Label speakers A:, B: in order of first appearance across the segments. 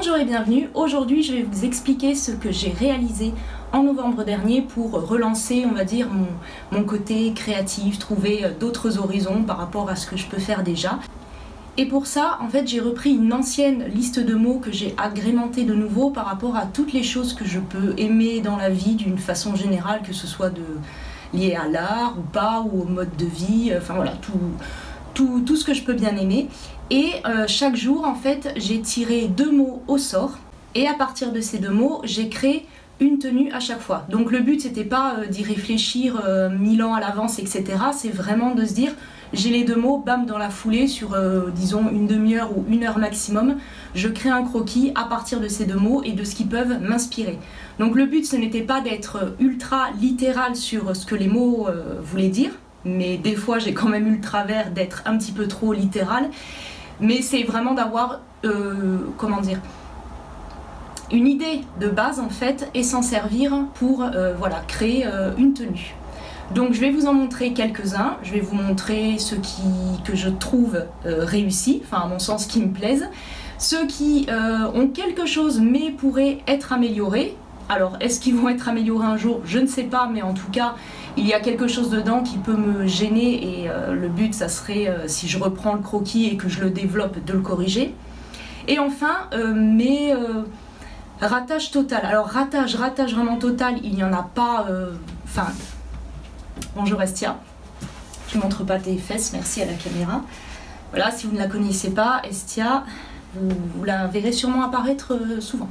A: Bonjour et bienvenue, aujourd'hui je vais vous expliquer ce que j'ai réalisé en novembre dernier pour relancer, on va dire, mon côté créatif, trouver d'autres horizons par rapport à ce que je peux faire déjà. Et pour ça, en fait, j'ai repris une ancienne liste de mots que j'ai agrémentée de nouveau par rapport à toutes les choses que je peux aimer dans la vie d'une façon générale, que ce soit lié à l'art ou pas, ou au mode de vie, enfin voilà, tout ce que je peux bien aimer. Et chaque jour, en fait, j'ai tiré 2 mots au sort. Et à partir de ces 2 mots, j'ai créé une tenue à chaque fois. Donc le but, c'était pas d'y réfléchir 1000 ans à l'avance, etc. C'est vraiment de se dire, j'ai les 2 mots, bam, dans la foulée, sur disons une demi-heure ou 1 heure maximum. Je crée un croquis à partir de ces 2 mots et de ce qui peuvent m'inspirer. Donc le but, ce n'était pas d'être ultra littéral sur ce que les mots voulaient dire. Mais des fois, j'ai quand même eu le travers d'être un petit peu trop littéral. Mais c'est vraiment d'avoir, comment dire, une idée de base en fait et s'en servir pour voilà, créer une tenue. Donc je vais vous en montrer quelques-uns, je vais vous montrer ceux que je trouve réussis, enfin à mon sens qui me plaisent, ceux qui ont quelque chose mais pourraient être améliorés. Alors est-ce qu'ils vont être améliorés un jour? Je ne sais pas, mais en tout cas il y a quelque chose dedans qui peut me gêner et le but ça serait, si je reprends le croquis et que je le développe, de le corriger. Et enfin mes ratage total. Alors ratage vraiment total, il n'y en a pas, enfin... Bonjour Estia, je ne montre pas tes fesses, merci à la caméra. Voilà, si vous ne la connaissez pas, Estia, vous la verrez sûrement apparaître souvent.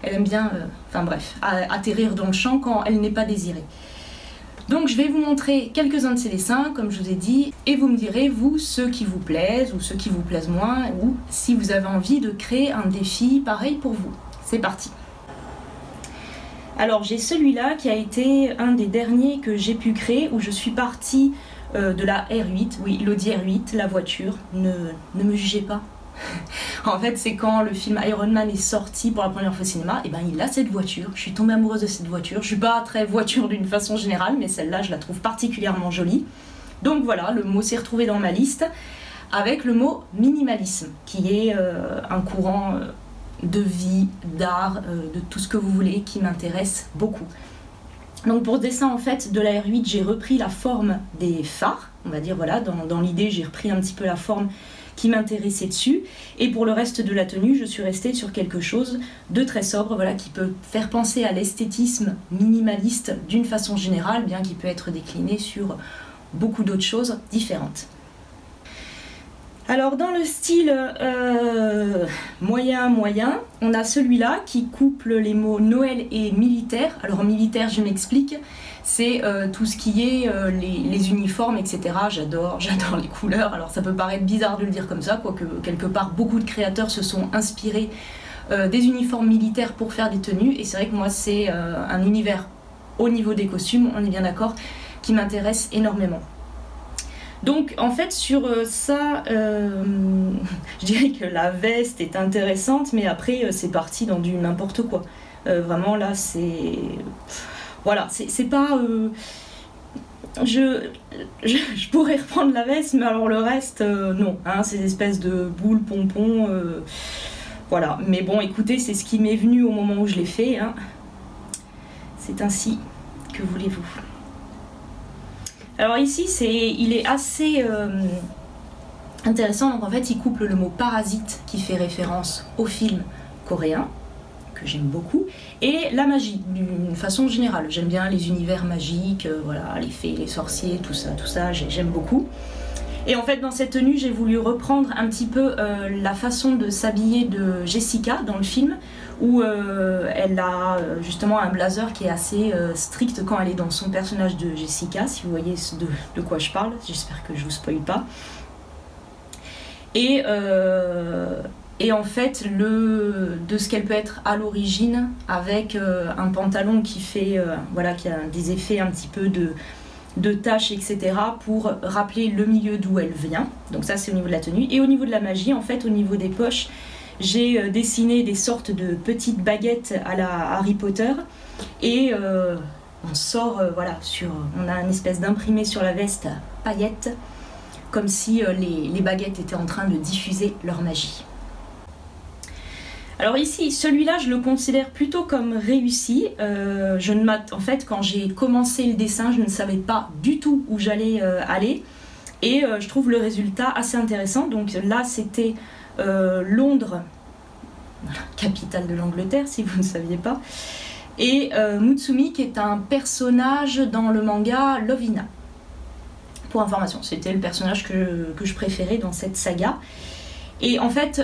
A: Elle aime bien, enfin bref, atterrir dans le champ quand elle n'est pas désirée. Donc je vais vous montrer quelques-uns de ces dessins, comme je vous ai dit, et vous me direz, vous, ceux qui vous plaisent ou ceux qui vous plaisent moins, ou si vous avez envie de créer un défi pareil pour vous. C'est parti! Alors j'ai celui-là qui a été un des derniers que j'ai pu créer, où je suis partie de la R8, oui, l'Audi R8, la voiture, ne me jugez pas. En fait, c'est quand le film Iron Man est sorti pour la première fois au cinéma, et ben il a cette voiture, je suis tombée amoureuse de cette voiture. Je suis pas très voiture d'une façon générale, mais celle-là je la trouve particulièrement jolie. Donc voilà, le mot s'est retrouvé dans ma liste, avec le mot minimalisme, qui est un courant de vie, d'art, de tout ce que vous voulez, qui m'intéresse beaucoup. Donc pour ce dessin en fait de la R8, j'ai repris la forme des phares, on va dire, voilà, dans l'idée j'ai repris un petit peu la forme qui m'intéressait dessus, et pour le reste de la tenue je suis restée sur quelque chose de très sobre, voilà, qui peut faire penser à l'esthétisme minimaliste d'une façon générale, bien qu'il peut être décliné sur beaucoup d'autres choses différentes. Alors dans le style moyen, on a celui-là qui couple les mots Noël et militaire. Alors militaire, je m'explique, c'est tout ce qui est les uniformes, etc. J'adore les couleurs. Alors ça peut paraître bizarre de le dire comme ça, quoique quelque part beaucoup de créateurs se sont inspirés des uniformes militaires pour faire des tenues. Et c'est vrai que moi c'est un univers au niveau des costumes, on est bien d'accord, qui m'intéresse énormément. Donc en fait sur ça, je dirais que la veste est intéressante, mais après c'est parti dans du n'importe quoi. Vraiment là c'est... Voilà, c'est pas... Je pourrais reprendre la veste, mais alors le reste, non. Hein, ces espèces de boules, pompons, voilà. Mais bon, écoutez, c'est ce qui m'est venu au moment où je l'ai fait. Hein. C'est ainsi, que voulez-vous. Alors ici, il est assez intéressant. Donc en fait, il couple le mot parasite qui fait référence au film coréen, que j'aime beaucoup, et la magie d'une façon générale. J'aime bien les univers magiques, voilà, les fées, les sorciers, tout ça, j'aime beaucoup. Et en fait, dans cette tenue, j'ai voulu reprendre un petit peu la façon de s'habiller de Jessica dans le film, où elle a justement un blazer qui est assez strict quand elle est dans son personnage de Jessica, si vous voyez de quoi je parle, j'espère que je vous spoil pas. Et en fait, de ce qu'elle peut être à l'origine, avec un pantalon qui fait, voilà, qui a des effets un petit peu de taches, etc., pour rappeler le milieu d'où elle vient. Donc ça, c'est au niveau de la tenue. Et au niveau de la magie, en fait, au niveau des poches, j'ai dessiné des sortes de petites baguettes à la Harry Potter. Et on sort, voilà, on a une espèce d'imprimé sur la veste paillettes, comme si les baguettes étaient en train de diffuser leur magie. Alors ici, celui-là, je le considère plutôt comme réussi. En fait, quand j'ai commencé le dessin, je ne savais pas du tout où j'allais aller. Et je trouve le résultat assez intéressant. Donc là, c'était Londres, capitale de l'Angleterre, si vous ne saviez pas. Et Mutsumi, qui est un personnage dans le manga Love Hina. Pour information, c'était le personnage que je préférais dans cette saga. Et en fait,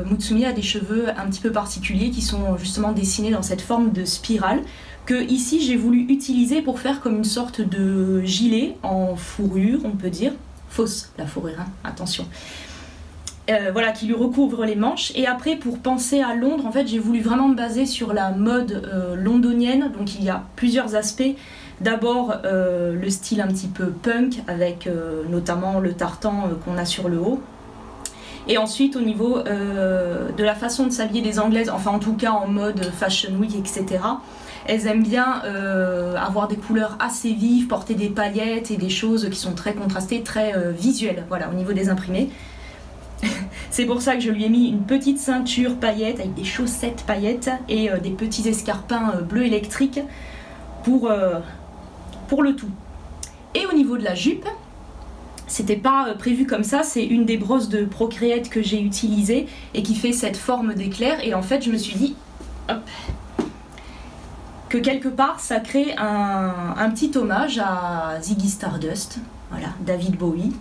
A: Mutsumi a des cheveux un petit peu particuliers qui sont justement dessinés dans cette forme de spirale que ici j'ai voulu utiliser pour faire comme une sorte de gilet en fourrure, on peut dire. Fausse la fourrure, hein, attention. Voilà, qui lui recouvre les manches. Et après, pour penser à Londres, en fait, j'ai voulu vraiment me baser sur la mode londonienne. Donc il y a plusieurs aspects. D'abord, le style un petit peu punk, avec notamment le tartan qu'on a sur le haut. Et ensuite, au niveau de la façon de s'habiller des Anglaises, enfin en tout cas en mode Fashion Week, etc., elles aiment bien avoir des couleurs assez vives, porter des paillettes et des choses qui sont très contrastées, très visuelles, voilà, au niveau des imprimés. C'est pour ça que je lui ai mis une petite ceinture paillettes avec des chaussettes paillettes et des petits escarpins bleus électriques pour le tout. Et au niveau de la jupe, c'était pas prévu comme ça, c'est une des brosses de Procreate que j'ai utilisées et qui fait cette forme d'éclair. Et en fait, je me suis dit hop, que quelque part, ça crée un petit hommage à Ziggy Stardust, voilà, David Bowie.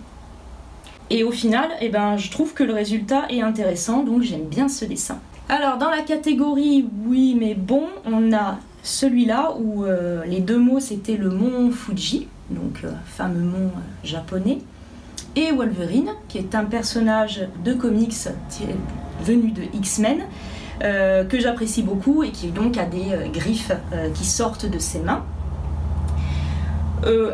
A: Et au final, eh ben, je trouve que le résultat est intéressant, donc j'aime bien ce dessin. Alors, dans la catégorie oui mais bon, on a celui-là où les deux mots c'était le mont Fuji, donc fameux mont japonais, et Wolverine, qui est un personnage de comics venu de X-Men, que j'apprécie beaucoup et qui donc a des griffes qui sortent de ses mains.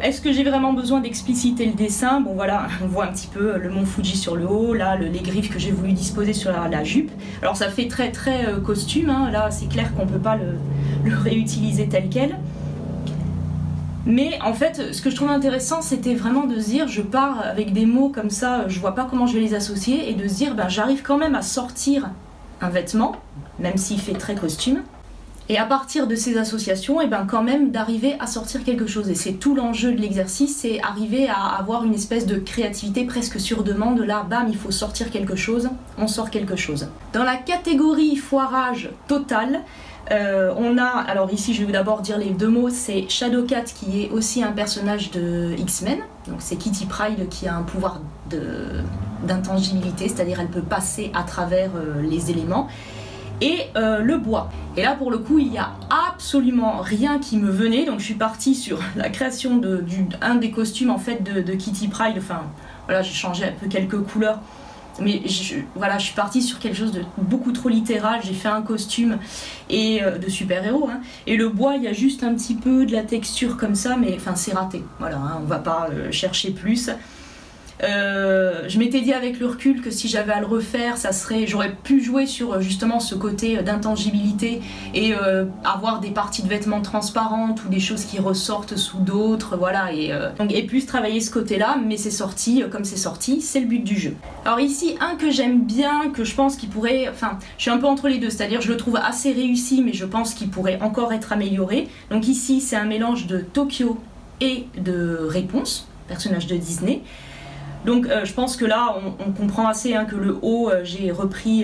A: Est-ce que j'ai vraiment besoin d'expliciter le dessin? Bon voilà, on voit un petit peu le mont Fuji sur le haut, là les griffes que j'ai voulu disposer sur la jupe. Alors ça fait très costume, hein. Là c'est clair qu'on ne peut pas le réutiliser tel quel. Mais en fait, ce que je trouve intéressant, c'était vraiment de se dire, je pars avec des mots comme ça, je vois pas comment je vais les associer, et de se dire, ben, j'arrive quand même à sortir un vêtement, même s'il fait très costume, et à partir de ces associations, et ben, quand même d'arriver à sortir quelque chose. Et c'est tout l'enjeu de l'exercice, c'est arriver à avoir une espèce de créativité presque sur demande. Là, bam, il faut sortir quelque chose, on sort quelque chose. Dans la catégorie foirage total, on a, alors ici je vais d'abord dire les deux mots, c'est Shadowcat qui est aussi un personnage de X-Men, donc c'est Kitty Pryde qui a un pouvoir d'intangibilité, c'est-à-dire elle peut passer à travers les éléments, et le bois. Et là pour le coup il n'y a absolument rien qui me venait, donc je suis partie sur la création d'un des costumes en fait de Kitty Pryde, enfin voilà, j'ai changé un peu quelques couleurs. Mais voilà, je suis partie sur quelque chose de beaucoup trop littéral, j'ai fait un costume et de super-héros, hein. Et le bois, il y a juste un petit peu de la texture comme ça, mais enfin c'est raté, voilà, hein, on va pas chercher plus. Je m'étais dit avec le recul que si j'avais à le refaire, j'aurais pu jouer sur justement ce côté d'intangibilité et avoir des parties de vêtements transparentes ou des choses qui ressortent sous d'autres, voilà, et plus travailler ce côté-là, mais c'est sorti comme c'est sorti, c'est le but du jeu. Alors ici, un que j'aime bien, que je pense qu'il pourrait, enfin, je suis un peu entre les deux, c'est-à-dire je le trouve assez réussi, mais je pense qu'il pourrait encore être amélioré. Donc ici, c'est un mélange de Tokyo et de Réponse, personnage de Disney. Donc je pense que là on comprend assez hein, que le haut j'ai repris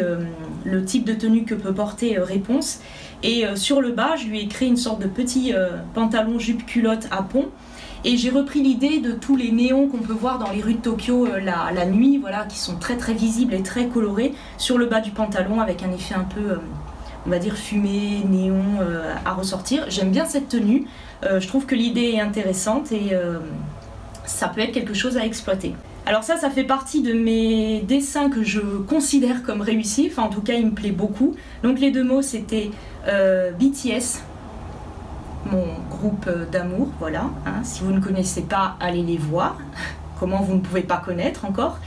A: le type de tenue que peut porter Réponse, et sur le bas je lui ai créé une sorte de petit pantalon jupe culotte à pont, et j'ai repris l'idée de tous les néons qu'on peut voir dans les rues de Tokyo la nuit, voilà, qui sont très visibles et très colorés sur le bas du pantalon, avec un effet un peu on va dire fumé, néon à ressortir. J'aime bien cette tenue, je trouve que l'idée est intéressante et ça peut être quelque chose à exploiter. Alors ça fait partie de mes dessins que je considère comme réussis, enfin en tout cas il me plaît beaucoup. Donc les deux mots c'était BTS, mon groupe d'amour, voilà, hein. Si vous ne connaissez pas, allez les voir, comment vous ne pouvez pas connaître encore.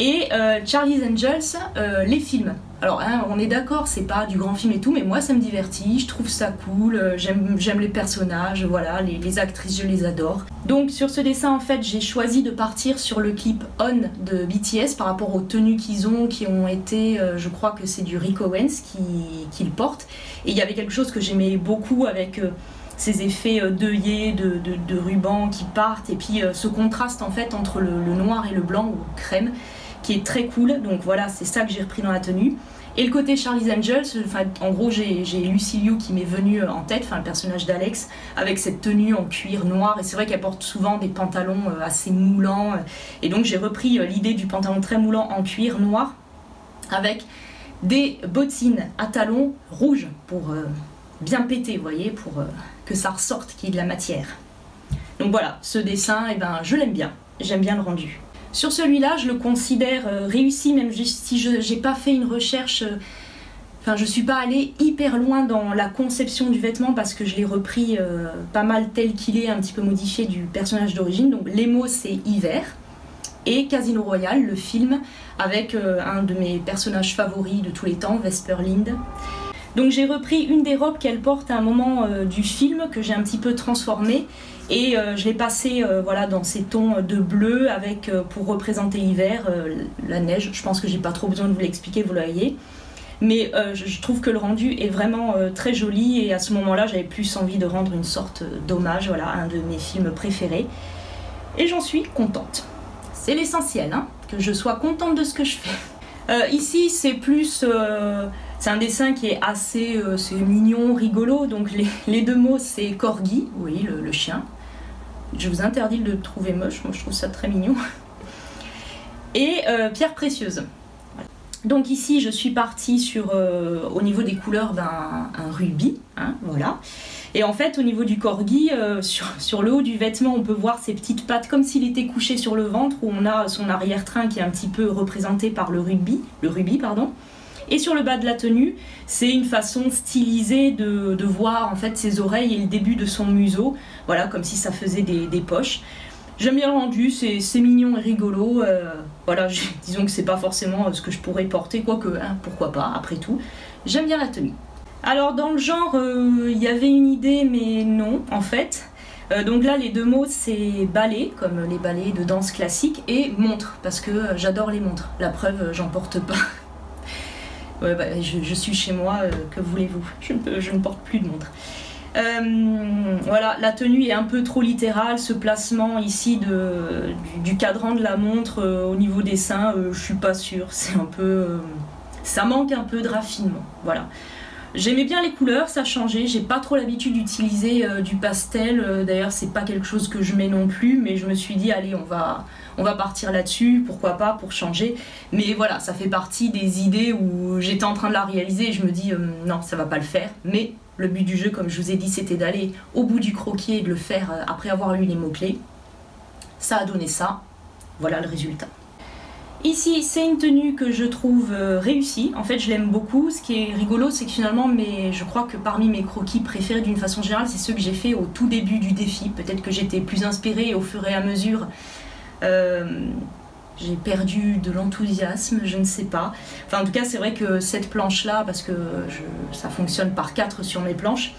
A: Et Charlie's Angels, les films. Alors hein, on est d'accord, c'est pas du grand film et tout, mais moi ça me divertit, je trouve ça cool, j'aime les personnages, voilà, les actrices je les adore. Donc sur ce dessin en fait j'ai choisi de partir sur le clip On de BTS par rapport aux tenues qu'ils ont, qui ont été, je crois que c'est du Rick Owens qui le porte, et il y avait quelque chose que j'aimais beaucoup avec ces effets d'œillets, de rubans qui partent, et puis ce contraste en fait entre le noir et le blanc ou crème, qui est très cool. Donc voilà, c'est ça que j'ai repris dans la tenue. Et le côté Charlie's Angels, enfin, en gros j'ai Lucy Liu qui m'est venue en tête, enfin le personnage d'Alex, avec cette tenue en cuir noir, et c'est vrai qu'elle porte souvent des pantalons assez moulants, et donc j'ai repris l'idée du pantalon très moulant en cuir noir, avec des bottines à talons rouges, pour bien péter, vous voyez, pour que ça ressorte, qu'il y ait de la matière. Donc voilà, ce dessin, eh ben, je l'aime bien, j'aime bien le rendu. Sur celui-là, je le considère réussi, même si je n'ai pas fait une recherche, enfin je ne suis pas allée hyper loin dans la conception du vêtement parce que je l'ai repris pas mal tel qu'il est, un petit peu modifié du personnage d'origine. Donc les mots c'est hiver, et Casino Royale, le film, avec un de mes personnages favoris de tous les temps, Vesper Lynd. Donc j'ai repris une des robes qu'elle porte à un moment du film, que j'ai un petit peu transformée, et je l'ai passée voilà, dans ces tons de bleu avec, pour représenter l'hiver, la neige. Je pense que j'ai pas trop besoin de vous l'expliquer, vous le voyez. Mais je trouve que le rendu est vraiment très joli, et à ce moment-là j'avais plus envie de rendre une sorte d'hommage, voilà, à un de mes films préférés. Et j'en suis contente. C'est l'essentiel, hein, que je sois contente de ce que je fais. Ici c'est plus... c'est un dessin qui est assez c'est mignon, rigolo, donc les deux mots c'est Corgi, oui, le chien. Je vous interdis de le trouver moche, moi je trouve ça très mignon. Et pierre précieuse. Donc ici je suis partie sur, au niveau des couleurs un rubis, hein, voilà. Et en fait au niveau du Corgi, sur le haut du vêtement on peut voir ses petites pattes comme s'il était couché sur le ventre, où on a son arrière-train qui est un petit peu représenté par le rubis, pardon. Et sur le bas de la tenue, c'est une façon stylisée de voir en fait ses oreilles et le début de son museau, voilà, comme si ça faisait des poches. J'aime bien le rendu, c'est mignon et rigolo, voilà, disons que c'est pas forcément ce que je pourrais porter, quoique, hein, pourquoi pas, après tout. J'aime bien la tenue. Alors dans le genre, il y avait une idée, mais non, en fait. Donc là, les deux mots, c'est ballet, comme les ballets de danse classique, et montre, parce que j'adore les montres. La preuve, j'en porte pas. Ouais, bah, je suis chez moi, que voulez-vous, je ne porte plus de montre. Voilà, la tenue est un peu trop littérale, ce placement ici du cadran de la montre au niveau des seins, je suis pas sûre, c'est un peu... ça manque un peu de raffinement, voilà. J'aimais bien les couleurs, ça changeait, j'ai pas trop l'habitude d'utiliser du pastel, d'ailleurs c'est pas quelque chose que je mets non plus, mais je me suis dit allez on va partir là-dessus, pourquoi pas, pour changer. Mais voilà, ça fait partie des idées où j'étais en train de la réaliser et je me dis non ça va pas le faire, mais le but du jeu comme je vous ai dit c'était d'aller au bout du croquis et de le faire après avoir lu les mots-clés. Ça a donné ça, voilà le résultat. Ici, c'est une tenue que je trouve réussie. En fait, je l'aime beaucoup. Ce qui est rigolo, c'est que finalement, je crois que parmi mes croquis préférés d'une façon générale, c'est ceux que j'ai fait au tout début du défi. Peut-être que j'étais plus inspirée au fur et à mesure. J'ai perdu de l'enthousiasme, je ne sais pas. Enfin, en tout cas, c'est vrai que cette planche-là, parce que ça fonctionne par 4 sur mes planches,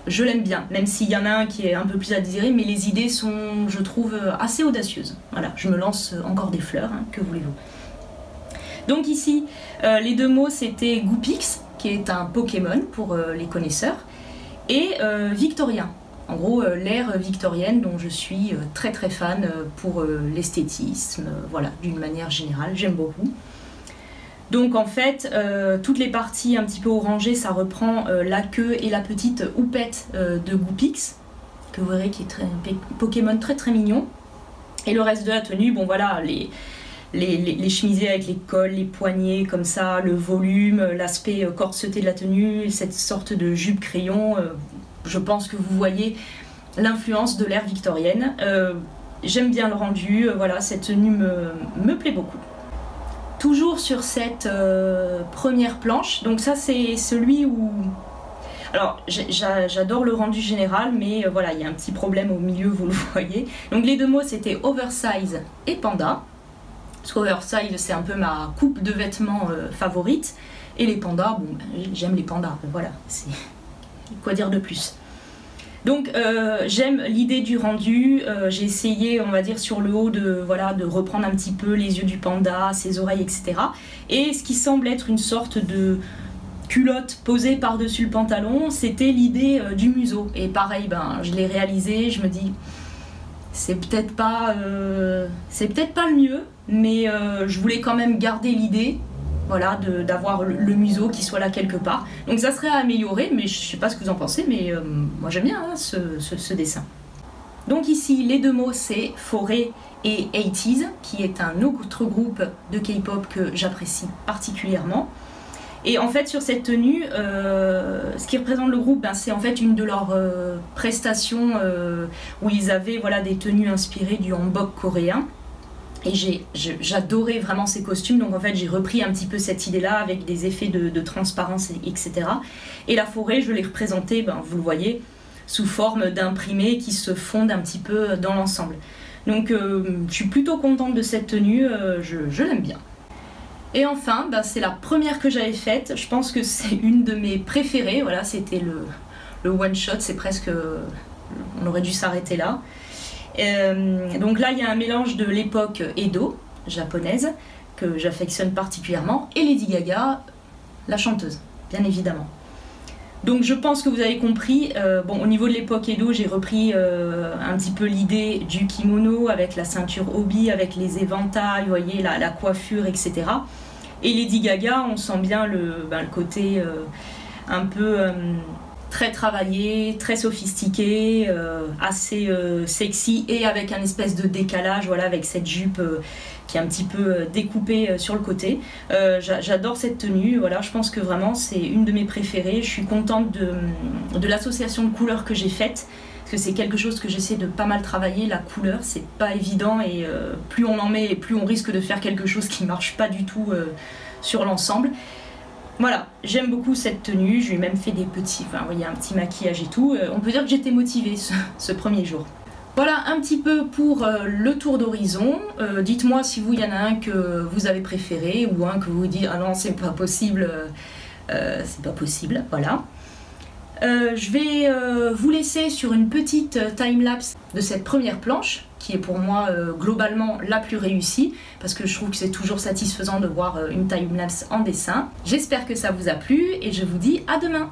A: je l'aime bien, même s'il y en a un qui est un peu plus à désirer, mais les idées sont, je trouve, assez audacieuses. Voilà, je me lance encore des fleurs, hein, que voulez-vous. Donc ici, les deux mots, c'était Goopix, qui est un Pokémon pour les connaisseurs, et Victorien. En gros, l'ère victorienne dont je suis très très fan pour l'esthétisme, voilà, d'une manière générale, j'aime beaucoup. Donc en fait, toutes les parties un petit peu orangées, ça reprend la queue et la petite houppette de Goopix, que vous verrez qui est un Pokémon très très mignon. Et le reste de la tenue, bon voilà, les chemisés avec les cols, les poignets comme ça, le volume, l'aspect corseté de la tenue, cette sorte de jupe crayon, je pense que vous voyez l'influence de l'ère victorienne. J'aime bien le rendu, voilà, cette tenue me plaît beaucoup. Toujours sur cette première planche, donc ça c'est celui où... Alors j'adore le rendu général, mais voilà, il y a un petit problème au milieu, vous le voyez. Donc les deux mots c'était oversize et panda. Parce qu'oversize c'est un peu ma coupe de vêtements favorite. Et les pandas, bon, j'aime les pandas, voilà, c'est quoi dire de plus. Donc j'aime l'idée du rendu, j'ai essayé, on va dire, sur le haut de reprendre un petit peu les yeux du panda, ses oreilles, etc. Et ce qui semble être une sorte de culotte posée par-dessus le pantalon, c'était l'idée du museau. Et pareil, je l'ai réalisé, je me dis, c'est peut-être pas le mieux, mais je voulais quand même garder l'idée. Voilà, d'avoir le museau qui soit là quelque part. Donc ça serait à améliorer, mais je ne sais pas ce que vous en pensez, mais moi j'aime bien hein, ce dessin. Donc ici, les deux mots, c'est Forêt et 80s, qui est un autre groupe de K-pop que j'apprécie particulièrement. Et en fait, sur cette tenue, ce qui représente le groupe, c'est en fait une de leurs prestations où ils avaient des tenues inspirées du hanbok coréen. Et j'adorais vraiment ces costumes, donc en fait j'ai repris un petit peu cette idée-là avec des effets de transparence, etc. Et la forêt, je l'ai représentée, vous le voyez, sous forme d'imprimés qui se fondent un petit peu dans l'ensemble. Donc je suis plutôt contente de cette tenue, je l'aime bien. Et enfin, c'est la première que j'avais faite, je pense que c'est une de mes préférées, voilà, c'était le one-shot, c'est presque... on aurait dû s'arrêter là. Donc là il y a un mélange de l'époque Edo japonaise que j'affectionne particulièrement et Lady Gaga, la chanteuse, bien évidemment. Donc je pense que vous avez compris, au niveau de l'époque Edo, j'ai repris un petit peu l'idée du kimono avec la ceinture obi, avec les éventails, vous voyez, la coiffure, etc. Et Lady Gaga, on sent bien le côté un peu... très travaillé, très sophistiqué, assez sexy et avec un espèce de décalage, voilà, avec cette jupe qui est un petit peu découpée sur le côté. J'adore cette tenue, voilà, je pense que vraiment c'est une de mes préférées. Je suis contente de l'association de couleurs que j'ai faite, parce que c'est quelque chose que j'essaie de pas mal travailler. La couleur, c'est pas évident et plus on en met, plus on risque de faire quelque chose qui marche pas du tout sur l'ensemble. Voilà, j'aime beaucoup cette tenue, je lui ai même fait des petits, vous voyez, un petit maquillage et tout. On peut dire que j'étais motivée ce premier jour. Voilà un petit peu pour le tour d'horizon. Dites-moi si vous, il y en a un que vous avez préféré ou un que vous vous dites ah non c'est pas possible, voilà. Je vais vous laisser sur une petite timelapse de cette première planche qui est pour moi globalement la plus réussie parce que je trouve que c'est toujours satisfaisant de voir une timelapse en dessin. J'espère que ça vous a plu et je vous dis à demain.